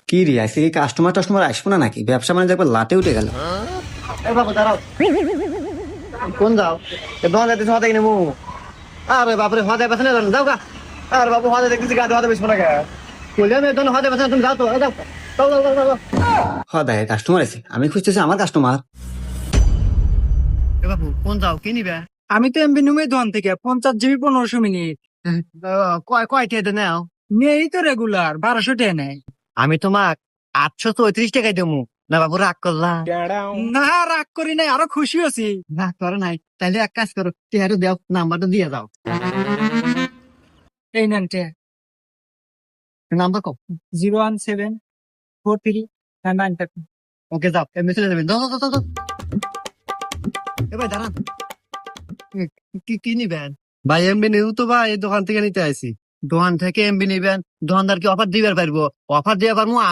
কি রে আজকে কি কাস্টমার টাস্টমার আসবো না নাকি? ব্যবসা মানে একবার লাটে উঠে গেল। এ বাবু দাঁড়াও, কোন যাও? এ দোকান যাইতেছ হতে কিনে মু। আরে বাপরে হতে বেছে না যাও গা। আর বাবু হতে দেখতেছি গাড়ি হতে বেশবো না কে? বললাম এই দোকান হতে বেছে না, তুমি যাও তো, যাও যাও যাও যাও যাও। হদায় কাস্টমার আছে, আমি খুঁজতেছি আমার কাস্টমার। এ বাবু কোন যাও, কি নিবে? আমি তো এমবি নুমে দোকান থেকে 50 জিবি 1500 মিনিট কয় টিয়াতে নাও? নেই তো রেগুলার 1200 টাকা নেয়। আমি তোমাক 834 টাকায় দেবো। না বাবু রাগ করলাম? না রাগ করি নাই, আরো খুশি আছি। রাগ করো নাই, তাইলে এক কাজ করো, টিয়ারও দাও, নাম্বারটা দিয়ে দাও। এই নেন নাম্বার কও। 01743 ওকে যাও, এমনি চলে যাবেন, দাও দাও দাও দাও। এ ভাই দাঁড়ান, কি কি নিবেন? ভাই এমবি নিউ তো ভাই, এই দোকান থেকে নিতে আইছি। দোকান থেকে এমবি নিবেন, দোকানদার কি অফার দিবার পারবো? অফার দিতে পারবো